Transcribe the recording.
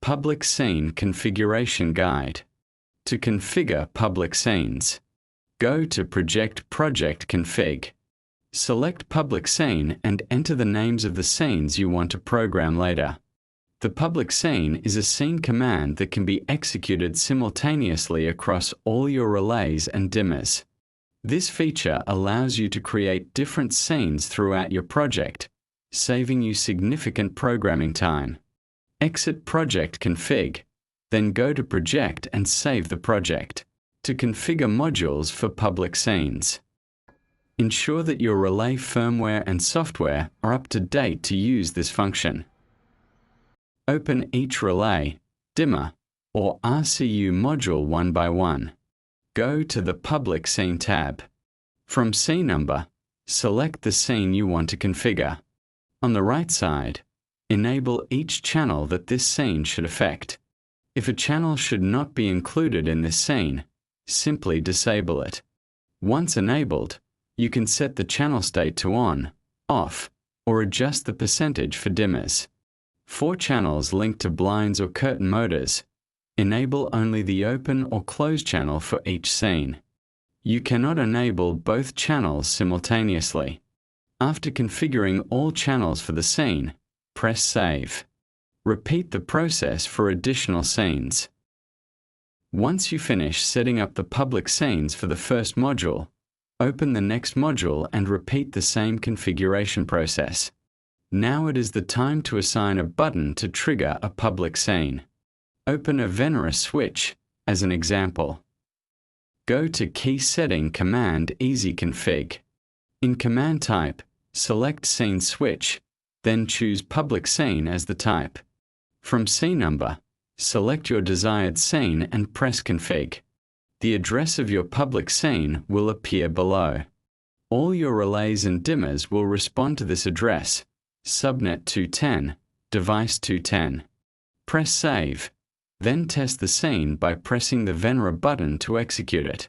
Public Scene Configuration Guide. To configure public scenes, go to Project Config. Select Public Scene and enter the names of the scenes you want to program later. The public scene is a scene command that can be executed simultaneously across all your relays and dimmers. This feature allows you to create different scenes throughout your project, saving you significant programming time. Exit Project Config, then go to Project and save the project. To configure modules for public scenes, ensure that your relay firmware and software are up to date to use this function. Open each relay, dimmer, or RCU module one by one. Go to the Public Scene tab. From Scene Number, select the scene you want to configure. On the right side, enable each channel that this scene should affect. If a channel should not be included in this scene, simply disable it. Once enabled, you can set the channel state to on, off, or adjust the percentage for dimmers. For channels linked to blinds or curtain motors, enable only the open or closed channel for each scene. You cannot enable both channels simultaneously. After configuring all channels for the scene, press Save. Repeat the process for additional scenes. Once you finish setting up the public scenes for the first module, open the next module and repeat the same configuration process. Now it is the time to assign a button to trigger a public scene. Open a Venera switch as an example. Go to Key Setting Command Easy Config. In Command Type, select Scene Switch, then choose Public Scene as the type. From Scene Number, select your desired scene and press Config. The address of your public scene will appear below. All your relays and dimmers will respond to this address: Subnet 210, Device 210. Press Save, then test the scene by pressing the Venera button to execute it.